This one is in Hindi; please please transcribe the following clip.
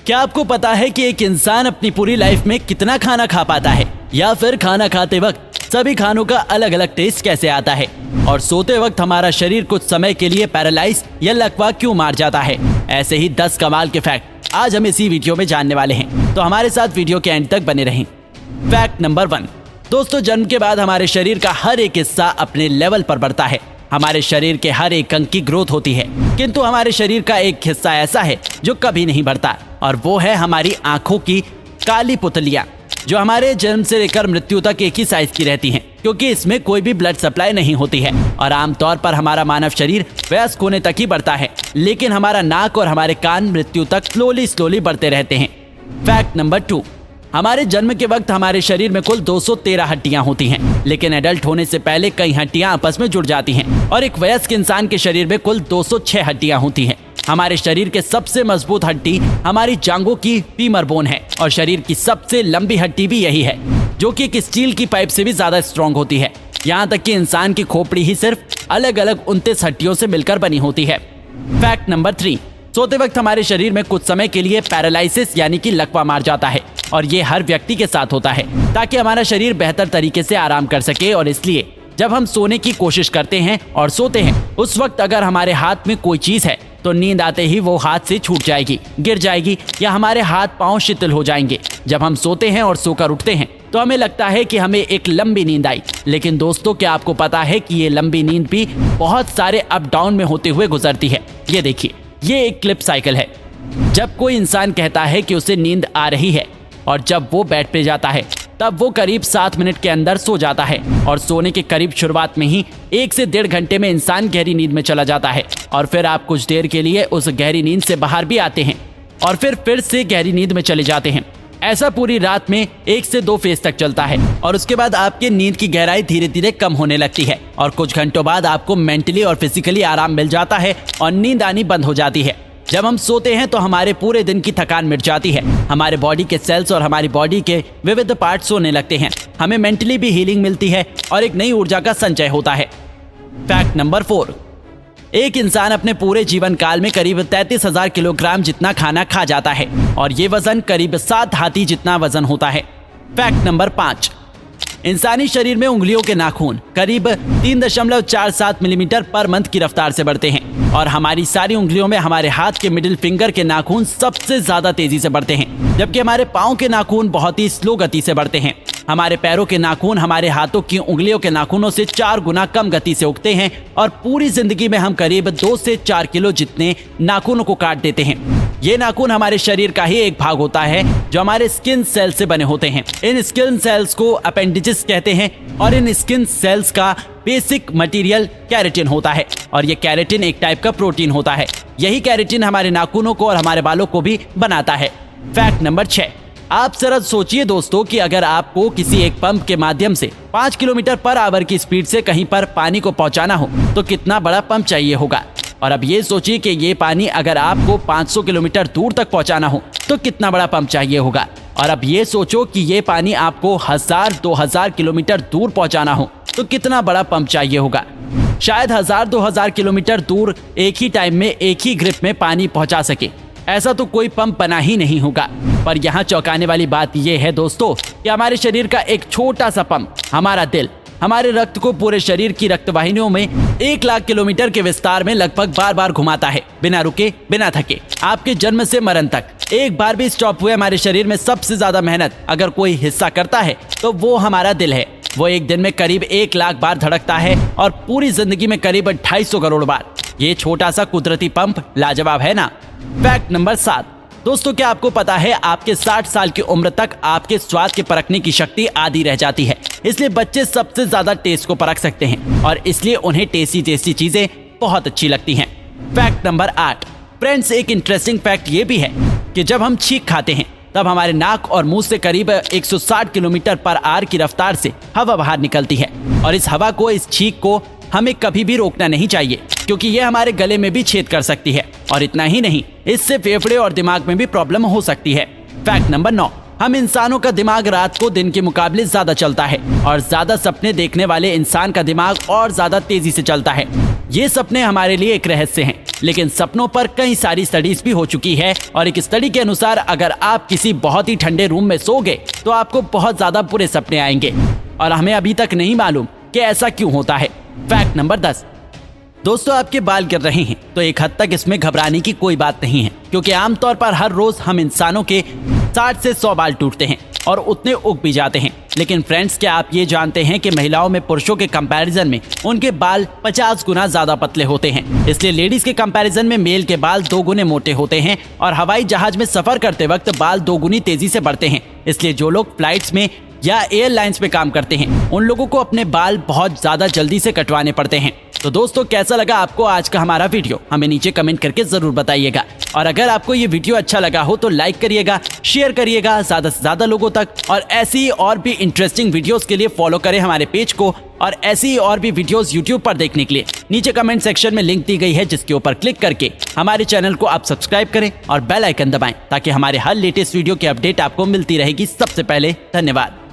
क्या आपको पता है कि एक इंसान अपनी पूरी लाइफ में कितना खाना खा पाता है, या फिर खाना खाते वक्त सभी खानों का अलग अलग टेस्ट कैसे आता है, और सोते वक्त हमारा शरीर कुछ समय के लिए पैरालाइज या लकवा क्यों मार जाता है। ऐसे ही 10 कमाल के फैक्ट आज हम इसी वीडियो में जानने वाले हैं, तो हमारे साथ वीडियो के एंड तक बने रहें। फैक्ट नंबर 1, दोस्तों जन्म के बाद हमारे शरीर का हर एक हिस्सा अपने लेवल पर बढ़ता है। हमारे शरीर के हर एक अंग की ग्रोथ होती है, किंतु हमारे शरीर का एक हिस्सा ऐसा है जो कभी नहीं बढ़ता, और वो है हमारी आंखों की काली पुतलियां, जो हमारे जन्म से लेकर मृत्यु तक एक ही साइज की रहती हैं, क्योंकि इसमें कोई भी ब्लड सप्लाई नहीं होती है। और आमतौर पर हमारा मानव शरीर वयस्क होने तक ही बढ़ता है, लेकिन हमारा नाक और हमारे कान मृत्यु तक स्लोली बढ़ते रहते हैं। फैक्ट नंबर 2, हमारे जन्म के वक्त हमारे शरीर में कुल 213 हड्डियां होती हैं, लेकिन एडल्ट होने से पहले कई हड्डियां आपस में जुड़ जाती हैं, और एक वयस्क इंसान के शरीर में कुल 206 हड्डियां होती हैं। हमारे शरीर के सबसे मजबूत हड्डी हमारी जांघों की फीमर बोन है, और शरीर की सबसे लंबी हड्डी भी यही है, जो कि एक स्टील की पाइप से भी ज्यादा स्ट्रॉन्ग होती है। यहाँ तक कि इंसान की खोपड़ी ही सिर्फ अलग अलग 29 हड्डियों से मिलकर बनी होती है। फैक्ट नंबर 3, सोते वक्त हमारे शरीर में कुछ समय के लिए पैरालिसिस यानी कि लकवा मार जाता है, और ये हर व्यक्ति के साथ होता है, ताकि हमारा शरीर बेहतर तरीके से आराम कर सके। और इसलिए जब हम सोने की कोशिश करते हैं और सोते हैं, उस वक्त अगर हमारे हाथ में कोई चीज है तो नींद आते ही वो हाथ से छूट जाएगी, गिर जाएगी, या हमारे हाथ पांव शिथिल हो जाएंगे। जब हम सोते हैं और सोकर उठते हैं तो हमें लगता है कि हमें एक लंबी नींद आई, लेकिन दोस्तों क्या आपको पता है कि ये लंबी नींद भी बहुत सारे अप डाउन में होते हुए गुजरती है। ये देखिए, ये एक क्लिप साइकिल है। जब कोई इंसान कहता है कि उसे नींद आ रही है और जब वो बेड पे जाता है, तब वो करीब 7 मिनट के अंदर सो जाता है, और सोने के करीब शुरुआत में ही 1 से 1.5 घंटे में इंसान गहरी नींद में चला जाता है, और फिर आप कुछ देर के लिए उस गहरी नींद से बाहर भी आते हैं और फिर से गहरी नींद में चले जाते हैं। ऐसा पूरी रात में 1 से 2 फेज तक चलता है, और उसके बाद आपकी नींद की गहराई धीरे धीरे कम होने लगती है, और कुछ घंटों बाद आपको मेंटली और फिजिकली आराम मिल जाता है और नींद आनी बंद हो जाती है। जब हम सोते हैं तो हमारे पूरे दिन की थकान मिट जाती है, हमारे बॉडी के सेल्स और हमारी बॉडी के विविध पार्ट सोने लगते हैं, हमें मेंटली भी हीलिंग मिलती है और एक नई ऊर्जा का संचय होता है। फैक्ट नंबर 4, एक इंसान अपने पूरे जीवन काल में करीब 33,000 किलोग्राम जितना खाना खा जाता है, और ये वजन करीब 7 हाथी जितना वजन होता है। फैक्ट नंबर 5, इंसानी शरीर में उंगलियों के नाखून करीब 3.47 मिलीमीटर पर मंथ की रफ्तार से बढ़ते हैं, और हमारी सारी उंगलियों में हमारे हाथ के मिडिल फिंगर के नाखून सबसे ज्यादा तेजी से बढ़ते हैं, जबकि हमारे पाँव के नाखून बहुत ही स्लो गति से बढ़ते हैं। हमारे पैरों के नाखून हमारे हाथों की उंगलियों के नाखूनों से 4 गुना कम गति से उगते हैं, और पूरी जिंदगी में हम करीब 2 से 4 किलो जितने नाखूनों को काट देते हैं। ये नाखून हमारे शरीर का ही एक भाग होता है, जो हमारे स्किन सेल से बने होते हैं। इन स्किन सेल्स को अपेंडिजेस कहते हैं, और इन स्किन सेल्स का बेसिक मटेरियल कैरेटिन होता है, और ये कैरेटिन एक टाइप का प्रोटीन होता है। यही कैरेटिन हमारे नाखूनों को और हमारे बालों को भी बनाता है। फैक्ट नंबर 6, आप जरा सोचिए दोस्तों कि अगर आपको किसी एक पंप के माध्यम से 5 किलोमीटर पर आवर की स्पीड से कहीं पर पानी को पहुंचाना हो तो कितना बड़ा पंप चाहिए होगा। और अब ये सोचिए कि ये पानी अगर आपको 500 किलोमीटर दूर तक पहुंचाना हो तो कितना बड़ा पंप चाहिए होगा। और अब ये सोचो कि ये पानी आपको 1000-2000 किलोमीटर दूर पहुंचाना हो तो कितना बड़ा पंप चाहिए होगा। शायद 1000-2000 किलोमीटर दूर एक ही टाइम में एक ही ग्रिप में पानी पहुंचा सके, ऐसा तो कोई पंप बना ही नहीं होगा। पर यहाँ चौंकाने वाली बात यह है दोस्तों कि हमारे शरीर का एक छोटा सा पंप, हमारा दिल, हमारे रक्त को पूरे शरीर की रक्तवाहिनियों में 1 लाख किलोमीटर के विस्तार में लगभग बार घुमाता है, बिना रुके बिना थके, आपके जन्म से मरण तक। एक बार भी स्टॉप हुए हमारे शरीर में सबसे ज्यादा मेहनत अगर कोई हिस्सा करता है तो वो हमारा दिल है। वो एक दिन में करीब 1 लाख बार धड़कता है, और पूरी जिंदगी में करीब 250 करोड़ बार। ये छोटा सा कुदरती पंप लाजवाब है ना। फैक्ट नंबर 7, दोस्तों क्या आपको पता है आपके 60 साल की उम्र तक आपके स्वाद के परखने की शक्ति आधी रह जाती है, इसलिए बच्चे सबसे ज्यादा टेस्ट को परख सकते हैं, और इसलिए उन्हें टेस्टी चीजें बहुत अच्छी लगती हैं। फैक्ट नंबर 8, फ्रेंड्स एक इंटरेस्टिंग फैक्ट ये भी है कि जब हम छींक खाते हैं तब हमारे नाक और मुंह से करीब 160 किलोमीटर पर आवर की रफ्तार से हवा बाहर निकलती है, और इस हवा को, इस छींक को हमें कभी भी रोकना नहीं चाहिए, क्योंकि ये हमारे गले में भी छेद कर सकती है, और इतना ही नहीं, इससे फेफड़े और दिमाग में भी प्रॉब्लम हो सकती है। फैक्ट नंबर 9, हम इंसानों का दिमाग रात को दिन के मुकाबले ज्यादा चलता है और ज्यादा सपने देखने वाले इंसान का दिमाग और ज्यादा तेजी से चलता है। ये सपने हमारे लिए एक रहस्य हैं, लेकिन सपनों पर कई सारी स्टडीज भी हो चुकी है और एक स्टडी के अनुसार अगर आप किसी बहुत ही ठंडे रूम में सोओगे तो आपको बहुत ज्यादा बुरे सपने आएंगे और हमें अभी तक नहीं मालूम कि ऐसा क्यों होता है। Fact number 10। दोस्तों, आपके बाल गिर रहे हैं तो एक हद तक इसमें घबराने की कोई बात नहीं है, क्योंकि आमतौर पर हर रोज हम इंसानों के 60 से 100 बाल टूटते हैं और उतने उग भी जाते हैं। लेकिन फ्रेंड्स, क्या आप ये जानते हैं कि महिलाओं में पुरुषों के कंपैरिजन में उनके बाल 50 गुना ज्यादा पतले होते हैं। इसलिए लेडीज के कंपैरिजन में मेल के बाल 2 गुने मोटे होते हैं और हवाई जहाज में सफर करते वक्त बाल 2 गुनी तेजी से बढ़ते हैं। इसलिए जो लोग फ्लाइट्स में या एयरलाइंस में काम करते हैं उन लोगों को अपने बाल बहुत ज्यादा जल्दी से कटवाने पड़ते हैं। तो दोस्तों, कैसा लगा आपको आज का हमारा वीडियो? हमें नीचे कमेंट करके जरूर बताइएगा। और अगर आपको ये वीडियो अच्छा लगा हो तो लाइक करिएगा, शेयर करिएगा ज्यादा से ज्यादा लोगों तक, और ऐसी और भी इंटरेस्टिंग वीडियोस के लिए फॉलो करें हमारे पेज को। और ऐसी और भी वीडियोस यूट्यूब पर देखने के लिए नीचे कमेंट सेक्शन में लिंक दी गई है, जिसके ऊपर क्लिक करके हमारे चैनल को आप सब्सक्राइब करें और बेल आइकन दबाएं ताकि हमारे हर लेटेस्ट वीडियो की अपडेट आपको मिलती रहेगी सबसे पहले। धन्यवाद।